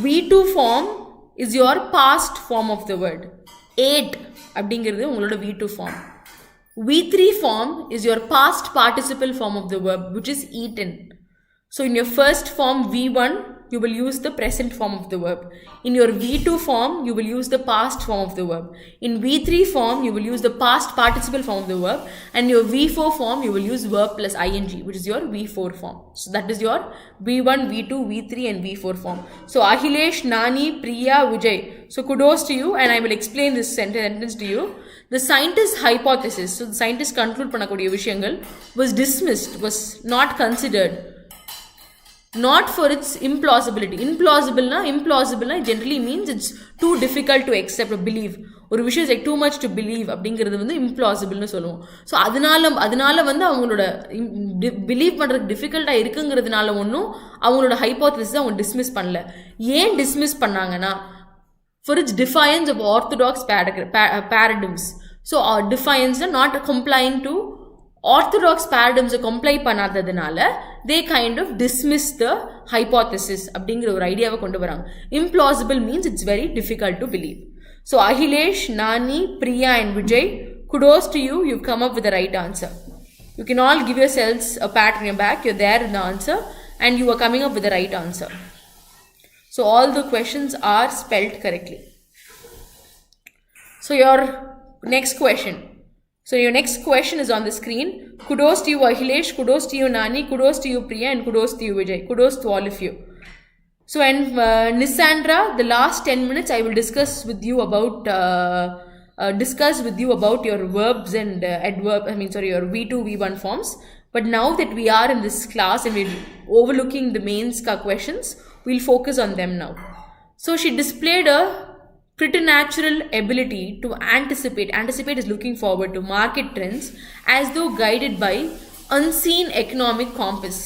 V2 form is your past form of the word. Ate அப்படிங்கிறது உங்களோட V2 form. V3 form is your past participle form of the verb, which is eaten. So in your first form V1, you will use the present form of the verb. In your V2 form, you will use the past form of the verb. In V3 form, you will use the past participle form of the verb. And your V4 form, you will use verb plus ing, which is your V4 form. So that is your V1, V2, V3 and V4 form. So Ahilesh, Nani, Priya, Vijay. So kudos to you, and I will explain this sentence to you. The scientist hypothesis, so the scientist conclude பண்ணக்கூடிய விஷயங்கள் was dismissed, was not considered. Not for its implausibility. Implausible generally means it's too difficult to accept or believe. ஒரு விஷயம் like too much to believe அப்படிங்கிறது வந்து implausibleனு சொல்லுவோம். So அதனால வந்து அவங்களோட பிலீவ் பண்ணுறதுக்கு டிஃபிகல்ட்டாக இருக்குங்கிறதுனால ஒன்றும் அவங்களோட ஹைப்போதசிஸ் அவங்க டிஸ்மிஸ் பண்ணல. ஏன் டிஸ்மிஸ் பண்ணாங்கன்னா for its defiance of orthodox paradigms. So defiance not complying to orthodox paradigms comply பண்ணாததுனால they kind of dismiss the hypothesis அப்படிங்கிற ஒரு ஐடியாவை கொண்டு வராங்க. Implausible means it's very difficult to believe. So Ahilesh, Nani, Priya and Vijay, kudos to you, you've come up with the right answer. You can all give yourselves a pat on your back, you're there in the answer and you are coming up with the right answer. So all the questions are spelled correctly. So your next question. So your next question is on the screen. Kudos to you Ahilesh, kudos to you Nani, kudos to you Priya and kudos to you Vijay. Kudos to all of you. So and Nisandra, the last 10 minutes I will discuss with you about your verbs and your V2, V1 forms. But now that we are in this class and we're overlooking the mains questions, we'll focus on them now. So she displayed a preternatural ability to anticipate is looking forward to market trends as though guided by unseen economic compass.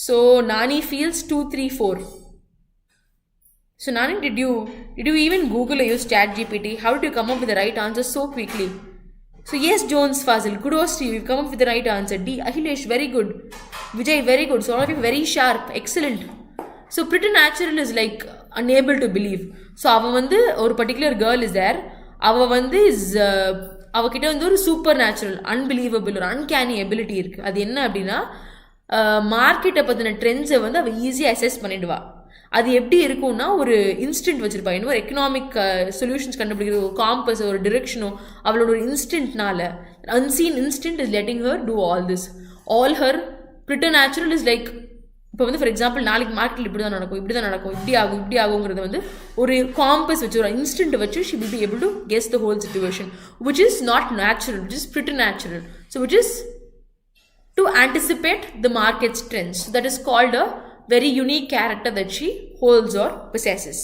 So Nani feels 2, 3, 4. So Nani, did you even Google or use ChatGPT? How did you come up with the right answer so quickly? So yes, Jones Fazil, kudos to you. You've come up with the right answer. D. Akhilesh, very good. Vijay, very good. So all of you very sharp. Excellent. So preternatural is like unable to believe. So அவன் வந்து ஒரு particular girl is there. அவன் வந்து அவகிட்ட வந்து ஒரு super natural unbelievable ஒரு uncanny ability இருக்குது. அது என்ன அப்படின்னா மார்க்கெட்டை பற்றின ட்ரெண்ட்ஸை வந்து அவள் ஈஸியாக அசஸ் பண்ணிடுவா. அது எப்படி இருக்கும்னா ஒரு இன்ஸ்டன்ட் வச்சுருப்பா. இன்னும் ஒரு எக்கனாமிக் சொல்யூஷன்ஸ் கண்டுபிடிக்கிறது ஒரு காம்பஸ் ஒரு டிரெக்ஷனோ அவளோட ஒரு இன்ஸ்டன்ட்னால unseen instant is letting her do all this. All her preternatural is like இப்போ வந்து ஃபார் எக்ஸாம்பிள் நாளைக்கு மார்க்கெட்டில் இப்படி தான் நடக்கும் இப்படி ஆகுங்கிறது வந்து ஒரு காம்பஸ் வச்சு ஒரு இன்ஸ்டன்ட் வச்சு she will be able to guess the whole situation which is not natural which is preternatural. So which is to anticipate the markets trends. That is called a very unique character that she holds or possesses.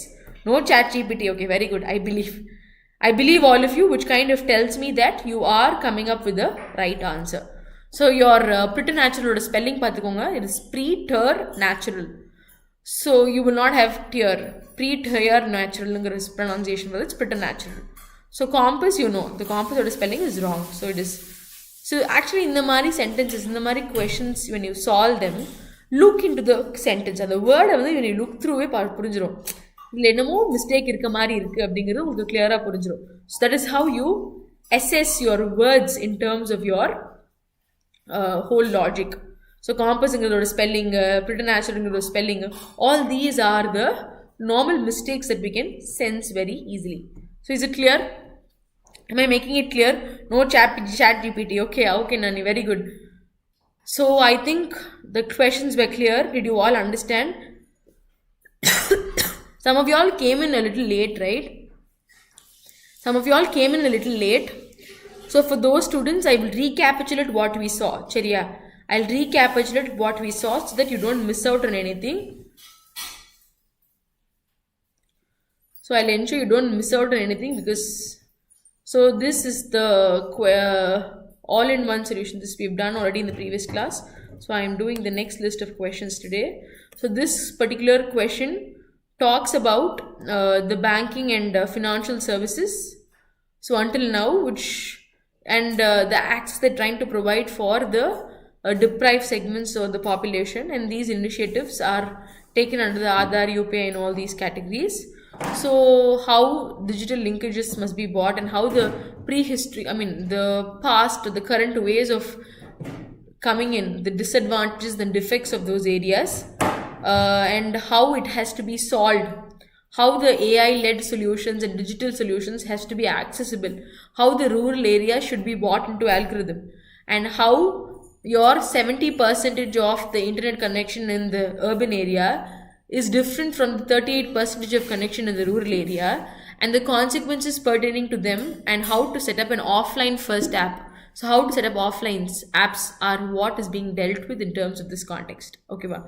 No ChatGPT. Okay, very good. I believe all of you, which kind of tells me that you are coming up with the right answer. So your preternatural spelling பார்த்துக்கோங்க. It is preternatural. So you will not have tear. Preternatural pronunciation, but it's preternatural. So compass, you know, the compass or spelling is wrong. So it is. So actually in the mari sentences, in the mari questions, when you solve them, look into the sentence. அந்த வேர்டை வந்து when you look through புரிஞ்சிடும். இதில் என்னமோ mistake இருக்க மாதிரி இருக்குது அப்படிங்கிறது உங்களுக்கு கிளியராக புரிஞ்சிடும். So that is how you assess your words in terms of your whole logic. So காம்பஸுங்கிறதோட spelling, preternatural spelling, all these are the normal mistakes that we can sense very easily. So is it clear? Am I making it clear? No ChatGPT. Okay Nani, very good. So I think the questions were clear. Did you all understand? Some of you all came in a little late, right? So for those students, I will recapitulate what we saw. Chariya, I'll recapitulate what we saw so that you don't miss out on anything. So I'll ensure you don't miss out on anything because... So this is the... all-in-one solution. This we've done already in the previous class. So I am doing the next list of questions today. So this particular question talks about the banking and financial services. So until now, the acts they're trying to provide for the deprived segments of the population, and these initiatives are taken under the Aadhaar, UPI and all these categories. So how digital linkages must be bought and how the the past, the current ways of coming in, the disadvantages and defects of those areas, and how it has to be solved, how the AI-led solutions and digital solutions has to be accessible, how the rural area should be bought into algorithm, and how your 70% of the internet connection in the urban area is different from the 38% of connection in the rural area, and the consequences pertaining to them, and how to set up an offline first app. So how to set up offline apps are what is being dealt with in terms of this context. Okay ba?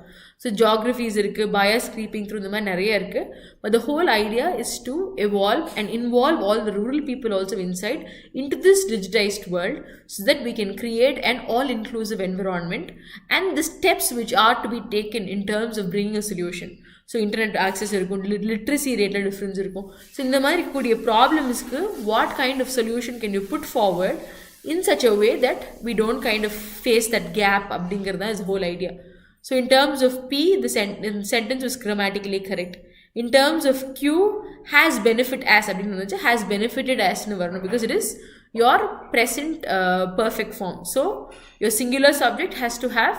So geographies irukku, bias creeping through the nariya irukku, but the whole idea is to evolve and involve all the rural people also inside into this digitized world so that we can create an all-inclusive environment and the steps which are to be taken in terms of bringing a solution. So internet access இருக்கும், literacy rate difference இருக்கும். So இந்த மாதிரி கூடிய problemsக்கு what kind of solution can you put forward in such a way that we don't kind of face that gap அப்படிங்கிறது தான் is the whole idea. So in terms of P, the sentence was grammatically correct. In terms of Q, has benefit as அப்படின்னு has benefited as வரணும் because it is your present perfect form. So your singular subject has to have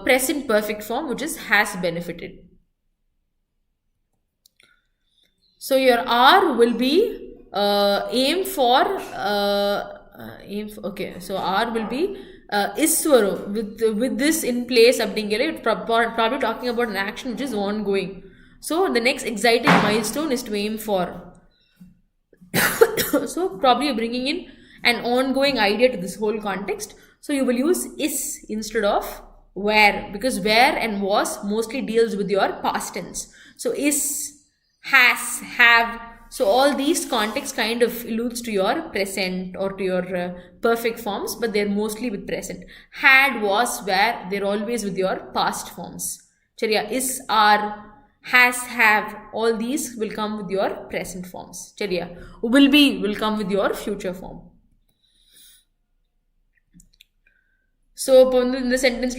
present perfect form which is has benefited. So your R will be aim for okay, so R will be iswaru with this in place அப்படிங்கல probably talking about an action which is ongoing. So the next exciting milestone is to aim for. So probably you're bringing in an ongoing idea to this whole context. So you will use is instead of were, because were and was mostly deals with your past tense. So is, has, have. So all these contexts kind of alludes to your present or to your perfect forms, but they're mostly with present. Had, was, were, they're always with your past forms. Chariya, is, are, has, have, all these will come with your present forms. Chariya, will be will come with your future form. So in the sentence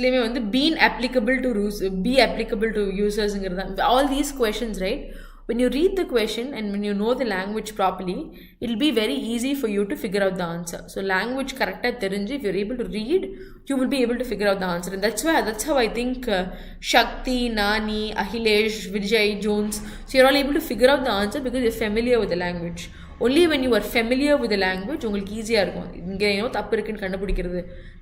been applicable to be applicable to users, all these questions, right? When you read the question and when you know the language properly, it will be very easy for you to figure out the answer. So language correct, if you're able to read, you will be able to figure out the answer. And that's how I think Shakti, Nani, Ahilesh, Vijay, Jones, so you're all able to figure out the answer because you're familiar with the language. Only when you are familiar with the language, it's easier.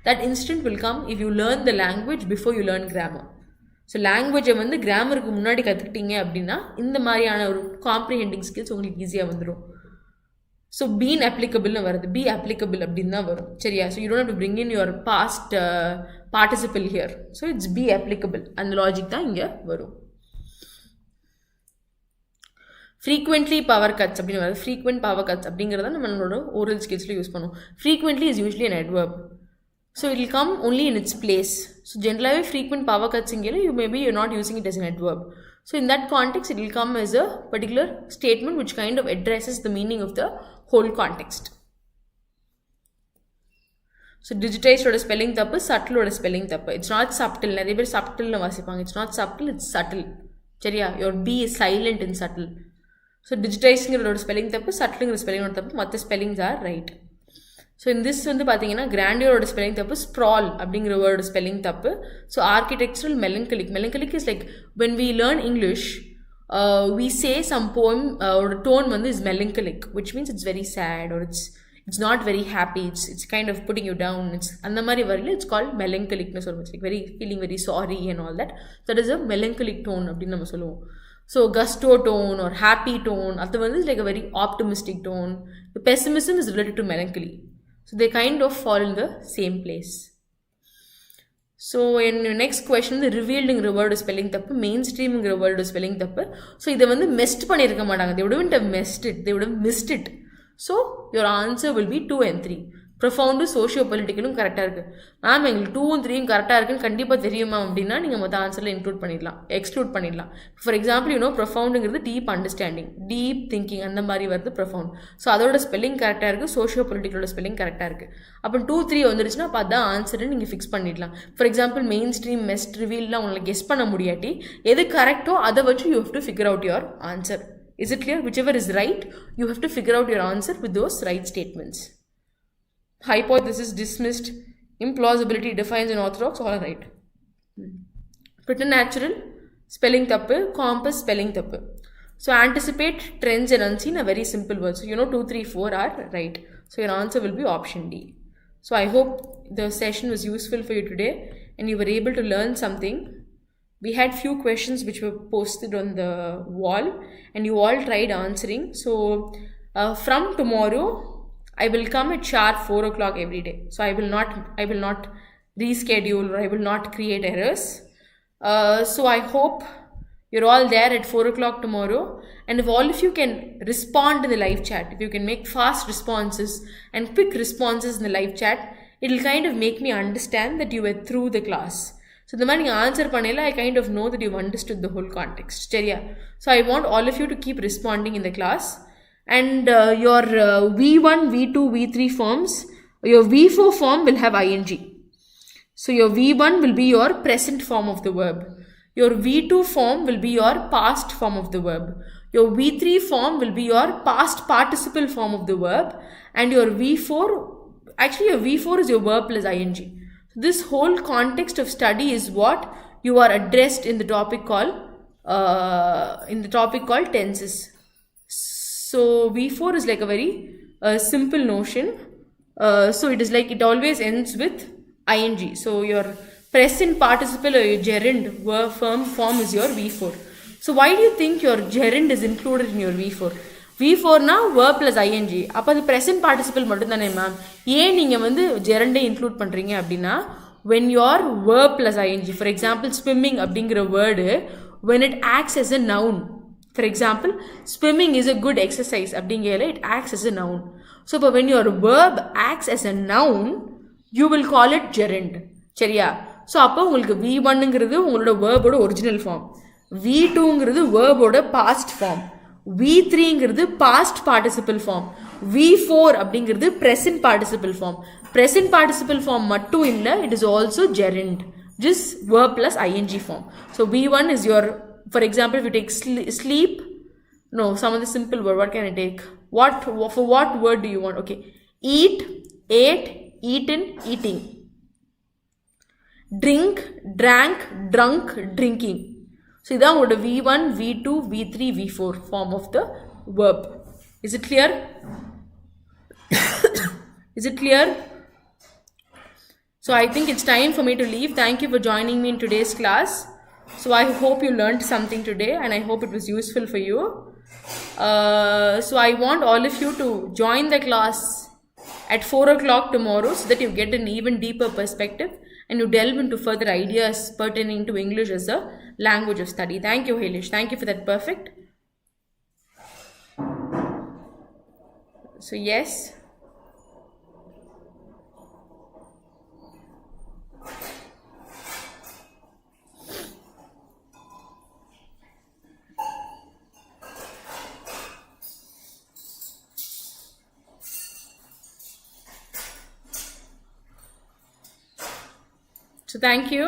That instant will come if you learn the language before you learn grammar. So language grammar ku munnadi kathukittinga appadina indha mariyana oru comprehending skills ungalku easy ah vandrum. So being applicable na varudhu, be applicable appdina varum. Seriya, so you don't have to bring in your past participle here. So it's be applicable and the logic da inga varum. Frequently power cuts appdina varudhu. Frequent power cuts அப்படிங்கறத நம்மளோட oral skills la use பண்ணுவோம். Frequently is usually an adverb. So it will come only in its place. So generally frequent power cuts you're not using it as an adverb. So in that context it will come as a particular statement which kind of addresses the meaning of the whole context. So digitized oda spelling thappu, subtle oda spelling thappu. It's not subtle. Subtle na vasipanga. It's not subtle, it's subtle. Chariya, your B is silent in subtle. So digitized oda spelling thappu, subtle spelling oda thappu, matta spellings are right. So in this grandeur oda spelling thappu, sprawl அப்படிங்கற word spelling thappu. So architectural, melancholic is like when we learn English, we say some poem or tone is melancholic, which means it's very sad or it's not very happy, it's kind of putting you down. It's andha mari varila, it's called melancholicness, or like very feeling very sorry and all that. So that is a melancholic tone அப்படினு நம்ம சொல்லுவோம். So gusto tone or happy tone, அது is like a very optimistic tone. The pessimism is related to melancholy. So they kind of fall in the same place. So in the next question, the revealed word spelling thappu, mainstream word spelling thappu. So இதை messed பண்ணிருக்க மாட்டாங்க. They wouldn't have messed it. They would have missed it. So your answer will be 2 and 3. Profound, socio-political correct இருக்கு. Ma'am எங்களுக்கு 2 and 3 கரெக்டாக இருக்குன்னு கண்டிப்பாக தெரியுமா அப்படின்னா நீங்கள் மொத்த ஆன்சரில் இன்க்ளூட் பண்ணிடலாம், எக்ஸ்க்ளூட் பண்ணிடலாம். ஃபார் எக்ஸாம்பிள் ப்ரொஃபவுண்டுங்கிறது டீப் அண்டர்ஸ்டாண்டிங், டீப் திங்கிங் அந்த மாதிரி வருது ப்ரொஃபவுண்ட். ஸோ அதோட ஸ்பெல்லிங் கரெக்டாக இருக்குது, சோஷியோ-பொலிட்டிக்கலோட ஸ்பெல்லிங் கரெக்டாக இருக்குது. அப்போ 2, 3 வந்துருச்சுன்னா அப்போ அதான் ஆன்சர்னு நீங்கள் ஃபிக்ஸ் பண்ணிடலாம். For example main stream, messed, ரிவீல்லாம் உங்களுக்கு கெஸ் பண்ண முடியாட்டி எது கரெக்டோ அதை வச்சு you have to figure out your answer. Is it clear? Whichever is right, you have to figure out your answer with those right statements. Hypothesis dismissed, implausibility defines an orthodox, all right. Preternatural, spelling thappu, compass, spelling thappu. So anticipate, trends and unseen are very simple words. So 2, 3, 4 are right. So your answer will be option D. So I hope the session was useful for you today and you were able to learn something. We had few questions which were posted on the wall and you all tried answering. So from tomorrow, I will come at sharp 4 o'clock every day. So I will not reschedule or I will not create errors. So I hope you're all there at 4 o'clock tomorrow. And if all of you can respond in the live chat, if you can make fast responses and quick responses in the live chat, it will kind of make me understand that you were through the class. So the man answer panela, I kind of know that you've understood the whole context. So I want all of you to keep responding in the class. And your V1, V2, V3 forms, your V4 form will have ing. So your V1 will be your present form of the verb. Your V2 form will be your past form of the verb. Your V3 form will be your past participle form of the verb. And your V4, actually your V4 is your verb plus ing. This whole context of study is what you are addressed in the topic called tenses. So V4 is like a very simple notion. So it is like it always ends with ing. So your present participle or your gerund form is your V4. So why do you think your gerund is included in your V4? V4 na verb plus ing. அப்ப அது present participle மட்டும் தானே ma'am. ஏன் நீங்க வந்து gerund include பண்றீங்க அப்படின்னா when your verb plus ing, for example swimming அப்படிங்கிற word when it acts as a noun, for example swimming is a good exercise அப்படிங்கல it acts as a noun. So when your verb acts as a noun you will call it gerund. சரியா? So அப்போ உங்களுக்கு V1ங்கிறது உங்களோட verb ஓட original form, V2ங்கிறது verb ஓட past form, V3ங்கிறது past participle form, V4 அப்படிங்கிறது present participle form. Present participle form மட்டும் இல்ல, it is also gerund, just verb plus ing form. So V1 is your, for example if you take sleep, no, some of the simple word, what can I take? For what word do you want? Okay, eat, ate, eaten, eating. Drink, drank, drunk, drinking. So இதான் உங்களோட V1, V2, V3, V4 form of the verb. Is it clear? Is it clear? So I think it's time for me to leave. Thank you for joining me in today's class. So I hope you learned something today and I hope it was useful for you. So I want all of you to join the class at 4 o'clock tomorrow so that you get an even deeper perspective and you delve into further ideas pertaining to English as a language of study. Thank you, Halish. Thank you for that. Perfect. So yes. So thank you.